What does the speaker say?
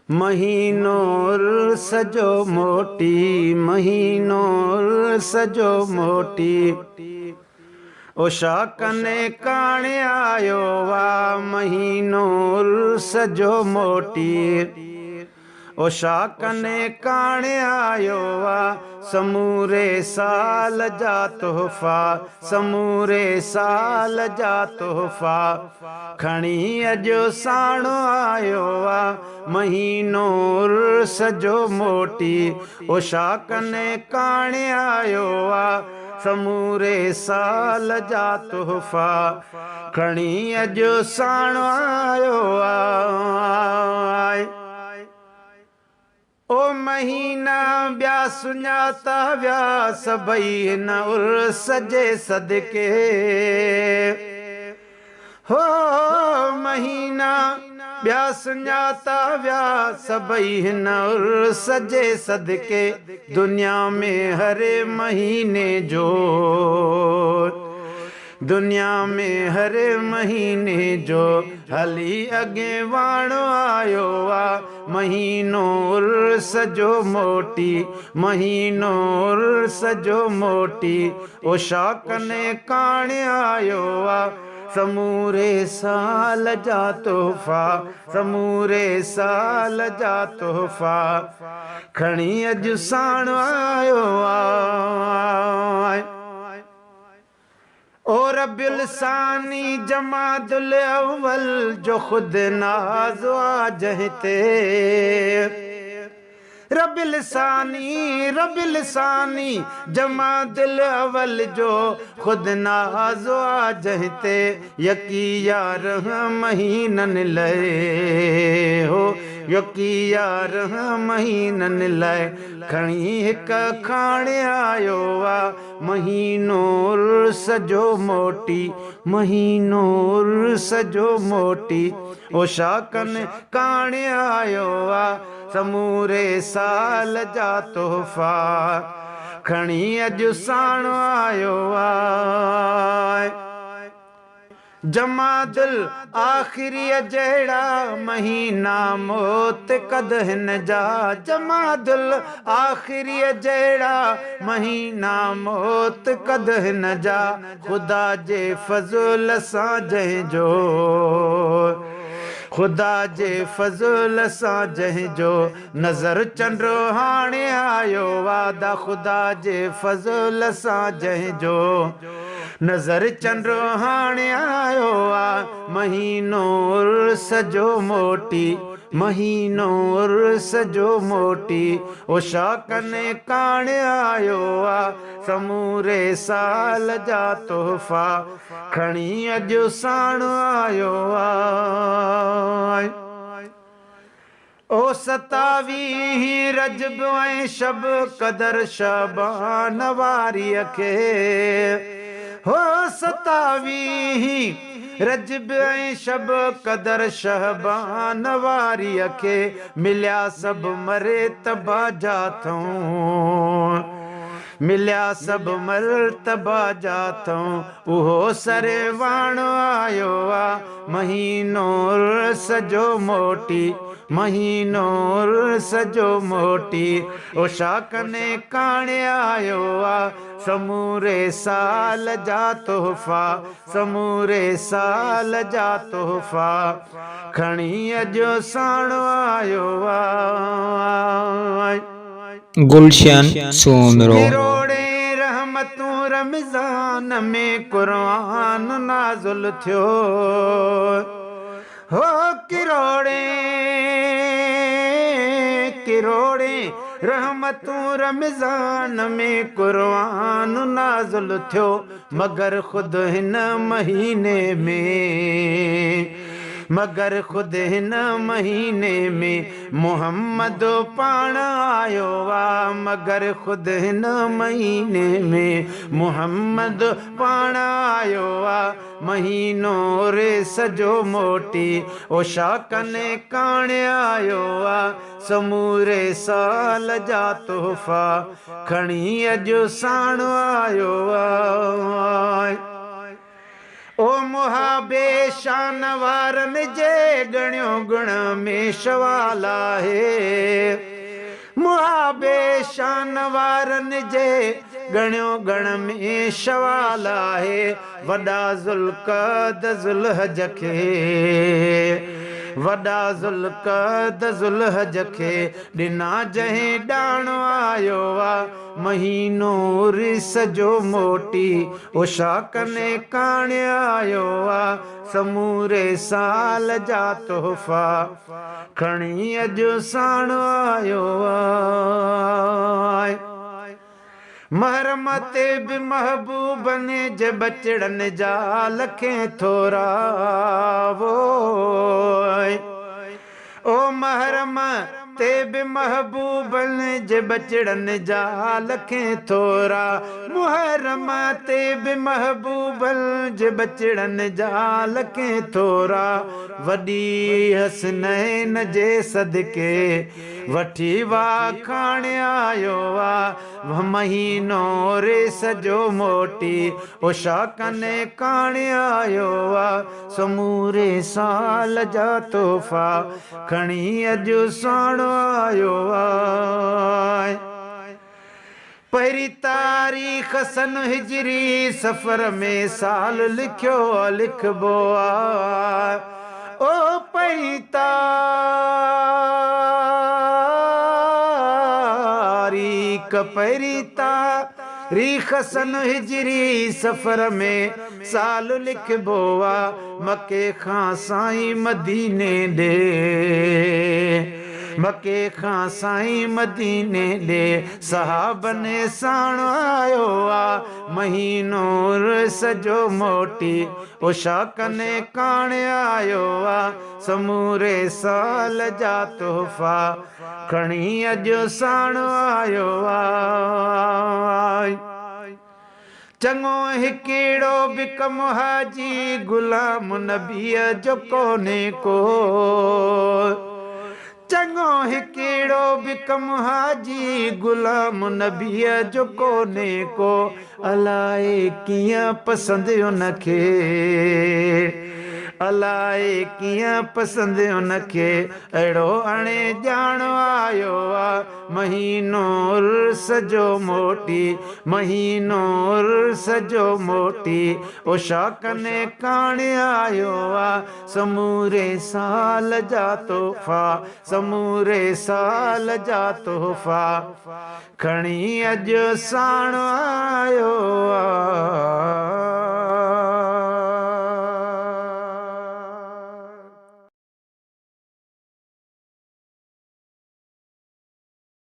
महीनों सजो मोटी, महीनों सजो मोटी, ओ शाकने काने आयो वा महीनों सजो मोटी, ओ शाकने काने आयो वा समूरे साल जा तोहफा, समूरे साल जा तोहफा खणी अजो साणो आयो वा महीनों सजो मोटी, ओ शाकने काने आयो वा समूरे साल जा तोहफा खणी अजो साणो आयो वा। ओ महीना ब्या सुञाता व्या सभई न उर्स जे सदके, हो महीना ब्या सुञाता व्या सभई न उर्स जे सदके, दुनिया में हर महीने जो, दुनिया में हर महीने जो हली अगे वाणो आयो वा महीनों सजो मोटी, महीनों सजो मोटी, ओ शाकने काने आयो वा समूरे साल जा तोहफा, समूरे साल जा तोहफा खणी अज साण आयो वा। और रब्बिल सानी जमादुल अव्वल जो खुद नाज़ जहते, रब्बिल सानी जमादुल अव्वल जो खुद नाज़ जहते, यकी यार महीनन लय हो, यकी यार महीनन लय खणी हिक खाणे आयो वा महीनों सजो मोटी, महीनों सजो मोटी, ओ शाकन काणे आयो वा समूरे साल जा तोहफा खणी अज साण आयो वा। जमादुल आखिरी जहिड़ा महीना मौत कद हिन जा, जमादुल आखिरी जहिड़ा महीना मौत कद हिन जा, खुदा जे फज़ुल सां जंहिंजो, खुदा जे फज़ुल सां जंहिंजो नज़र चंड्रो हाणे आयो वादा, खुदा जे फज़ुल सां जंहिंजो नज़र चंड्रो हाणे आयो आ महीनों सजो मोटी, महीनों सजो मोटी, ओ शाकने काणे आयो आ समूरे साल जा तोहफा खणी अजो साण आयो आ। ओ सतावी रजब ऐं शब कदर शबान वारीअ खे, हो सतावी रजब ऐं शब कदर शहबान वारीअ खे मिलिया सभु मरतबा जाथऊं, मिलिया सभु मरतबा जाथऊं, उहो सरे वाणो आयो आ महीनों सजो मोटी, महीनों सजो मोटी, ओ शाकने काणे आयो आ समूरे साल जा तोहफा, समूरे साल जा तोहफा खणी अजो साण आयो आ। गुलशन सोमरो किरोड़े रहमतूं रमज़ान में क़ुरान नाज़िल थियो, हो किरोड़े किरोड़े रहमतूं रमज़ान में क़ुरान नाज़िल थियो, मगर ख़ुद हिन महीने में, मगर ख़ुद हिन महीने में मोहम्मद पाण आयो आ, मगर ख़ुद हिन महीने में मोहम्मद पाण आयो आ महीनों रे सजो मोटी, ओ शाकने काणे आयो आ समूरे साल जा तोहफा खणी अजो साण आयो आ। ओ मुहाबे शान वारन जे गण्यो गुण में शवाला है मुहाबे शान वारन जे गण्यो गण में शवाला है वॾा ज़ुल्क़द ज़ुल्हज खे वॾा ज़ुल्क़द ज़ुल्हज खे ॾिना जंहिं ॾाण आयो आहे महीनो रिस जो मोटी उषा कने काण आयो आहे समूरे साल जा तोहफ़ा खणी अॼु साण आयो आहे महरम ते बि महबूबनि जे बचड़नि जा लखे थोरा वो ओ महरम ते बि महबूबनि जे बचड़नि जा लखे थोरा मुहर्रम ते बि महबूबनि जे बचड़नि जा लखे थोरा वॾी हसनैन जे सदके वठी वाखाण आयो आहे महीनो रिस जो मोटी उषा कने काण आयो आहे समूरे साल जा तोहफ़ा खणी अॼु साण आयो आहे पहिरीं तारीख़ सन हिजरी सफ़र में साल लिखियो लिखबो आहे ओ पहिरीं पहिरीं तारीख़ सन हिजरी सफ़र में साल लिखबो आहे मके खां साईं मदीने ॾे मके खां साईं मदीने ॾे सहाबने साण आयो आहे महीनो रिस जो मोटी उषा कने काण आयो आहे समूरे साल जा तोहफ़ा खणी अॼु साण आयो आहे चङो हिकिड़ो बि कमु हाजी गुलाम नबीअ जो कोन्हे को चङो हिकिड़ो बि कमु हाजी गुलाम नबीअ जो कोन्हे को अलाए कीअं पसंदि उनखे अलाए कीअं पसंदि उनखे अहिड़ो हाणे ॼाण आयो आहे महीनो रिस जो मोटी महीनो रिस जो मोटी उषा कने काण आयो आहे समूरे साल जा तोहफ़ा समूरे साल जा तोहफ़ा खणी अॼु साण आयो आहे